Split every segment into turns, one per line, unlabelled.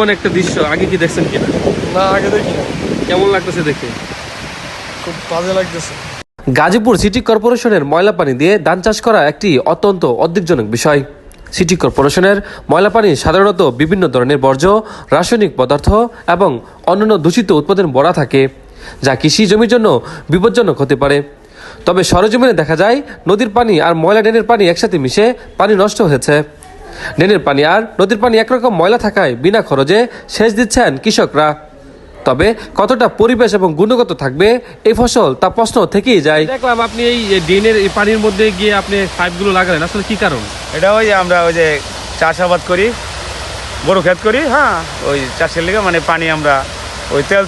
কোন একটা দৃশ্য আগে কি দেখছেন কিনা?
না, আগে দেখি না।
কেমন লাগতেছে দেখে?
খুব বাজে লাগতেছে।
গাজীপুর সিটি কর্পোরেশনের ময়লা পানি দিয়ে ধান চাষ করা একটি অত্যন্ত উদ্বেগজনক বিষয়। সিটি কর্পোরেশনের ময়লা পানি সাধারণত বিভিন্ন ধরনের বর্জ্য, রাসায়নিক পদার্থ এবং অন্যান্য দূষিত উৎপাদন ভরা থাকে, যা কৃষি জমির জন্য বিপজ্জনক হতে পারে। তবে সরেজমিনে দেখা যায় নদীর পানি আর ময়লা ড্রেনের পানি একসাথে মিশে পানি নষ্ট হয়েছে। ড্রেনের পানি আর নদীর পানি একরকম ময়লা থাকায় বিনা খরচে সেচ দিচ্ছেন কৃষকরা। তবে কতটা পরিবেশ এবং গুণগত থাকবে এই ফসল তা প্রশ্ন থেকেই যায়।
দেখলাম আপনি এই ড্রেনের এই পানির মধ্যে গিয়ে আপনি পাইপগুলো লাগালেন, আসলে কি কারণ?
এটা আমরা যে চাষাবাদ করি, বড় ক্ষেত করি, হ্যাঁ, ওই চাষের লিগে মানে পানি আমরা ওই তেল,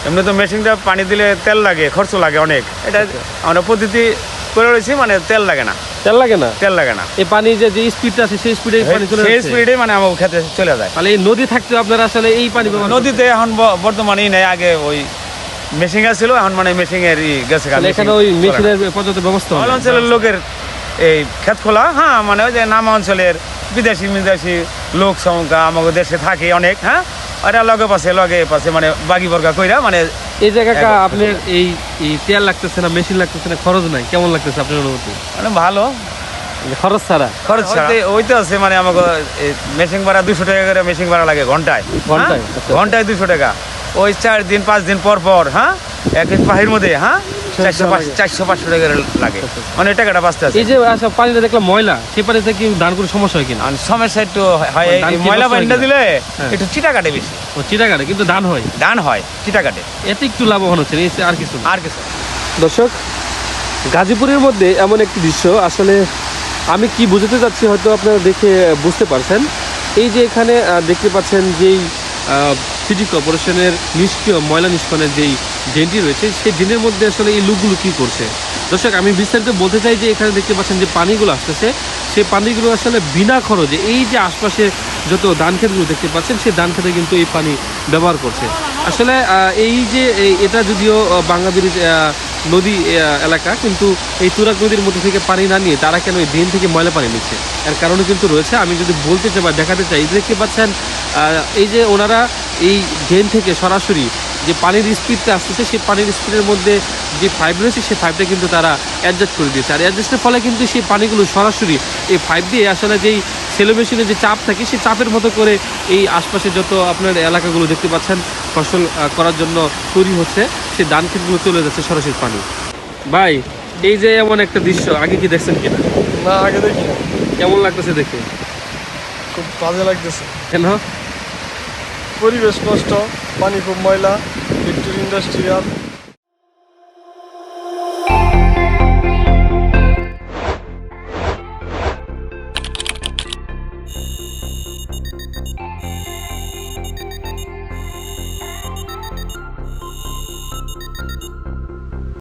এমনি তো মেশিনটা পানি দিলে তেল লাগে, খরচ লাগে অনেক। এটা আমরা পদ্ধতি করে রয়েছি, মানে তেল লাগে না।
তেল লাগে না?
তেল লাগে না।
এই পানি যে স্পিডটা আছে সেই স্পিডে পানি চলে
সেই
যাচ্ছে।
স্পিডে মানে আমার খেতে চলে যায়।
তাহলে এই নদী থাকতে আপনারা আসলে এই পানি ব্যবহার করছেন?
নদীতে এখন বর্তমানেই নেই, আগে ওই মেশিন ছিল, এখন মানে মেশিনের গেছে।
তাহলে এখানে ওই মেশিনের পর্যাপ্ত ব্যবস্থা হয় না?
অঞ্চলের লোকের এই ক্ষেত খোলা, হ্যাঁ, মানে ওই যে নাম অঞ্চলের বিদেশি লোক সংখ্যা আমাদের দেশে থাকে অনেক, হ্যাঁ, ওরা লগে পাশে মানে বাগি বর্গা কইরা মানে
এই জায়গাটা আপনার এই তেল লাগতেছে না, মেশিন লাগতেছে না, খরচ নাই, কেমন লাগতেছে আপনার অনুভূতি?
মানে ভালো,
খরচ ছাড়া?
খরচ ওইতে আছে, মানে আমাকে মেশিন ভাড়া 200 টাকা করে মেশিন ভাড়া লাগে ঘন্টায়।
ঘন্টায়?
ঘন্টায় 200 টাকা, ওই 4 দিন 5 দিন পর পর, হ্যাঁ, এক পাহির মধ্যে, হ্যাঁ, 400-500 টাকা লাগে, মানে টাকাটা বাঁচতে আছে।
এই যে আচ্ছা পানিটা দেখলাম ময়লা, সেই পানিতে কি ধান কোনো সমস্যা হয় কিনা?
আর সমস্যা একটু হয়, এই ময়লা পানিটা দিলে একটু চিটা কাটে বেশি।
ও চিটা কাটে, কিন্তু ধান হয়?
ধান হয়, চিটা কাটে,
এতে একটু লাভবান হচ্ছে, আর কিছু না?
আর কিছু।
দর্শক, গাজীপুরের মধ্যে এমন একটি দৃশ্য, আসলে আমি কি বুঝতে চাচ্ছি হয়তো আপনারা দেখে বুঝতে পারছেন। এই যে এখানে দেখতে পাচ্ছেন যেই
সিটি কর্পোরেশনের নিষ্ক্রিয় ময়লা নিষ্কাশনের যেই ড্রেনটি রয়েছে, সেই ড্রেনের মধ্যে আসলে এই লোকগুলো কী করছে? দর্শক, আমি বিস্তারিত বলতে চাই যে এখানে দেখতে পাচ্ছেন যে পানিগুলো আসতেছে, সেই পানিগুলো আসলে বিনা খরচে এই যে আশপাশে যত ধান ক্ষেতগুলো দেখতে পাচ্ছেন, সেই ধান ক্ষেতে কিন্তু এই পানি ব্যবহার করছে। আসলে এই যে এটা যদিও বাঙ্গাবির নদী এলাকা, কিন্তু এই তুরাগ নদীর মধ্যে থেকে পানি না নিয়ে তারা কেন এই ড্রেন থেকে ময়লা পানি নিচ্ছে, এর কারণে কিন্তু রয়েছে। আমি যদি বলতে চাই বা দেখাতে চাই, দেখতে পাচ্ছেন এই যে ওনারা এই ড্রেন থেকে সরাসরি যে পানির স্পিডটা আসতেছে, সেই পানির স্পিডের মধ্যে যে পাইপ রয়েছে সেই পাইপটা কিন্তু তারা অ্যাডজাস্ট করে দিয়েছে। আর অ্যাডজাস্টের ফলে কিন্তু সেই পানিগুলো সরাসরি এই পাইপ দিয়ে আসলে যেই সেলো মেশিনে যে চাপ থাকে, সেই চাপের মতো করে এই আশপাশে যত আপনার এলাকাগুলো দেখতে পাচ্ছেন ফসল করার জন্য তৈরি হচ্ছে, সেই ধান ক্ষেতগুলো চলে যাচ্ছে সরাসরি পানি। ভাই, এই যে এমন একটা দৃশ্য আগে কি দেখছেন কিনা?
না, আগে দেখি না।
কেমন লাগতেছে দেখে?
খুব বাজে লাগতেছে।
কেন?
পরিবেশ নষ্ট, পানি খুব ময়লা, ফ্যাক্টরি ইন্ডাস্ট্রিয়াল,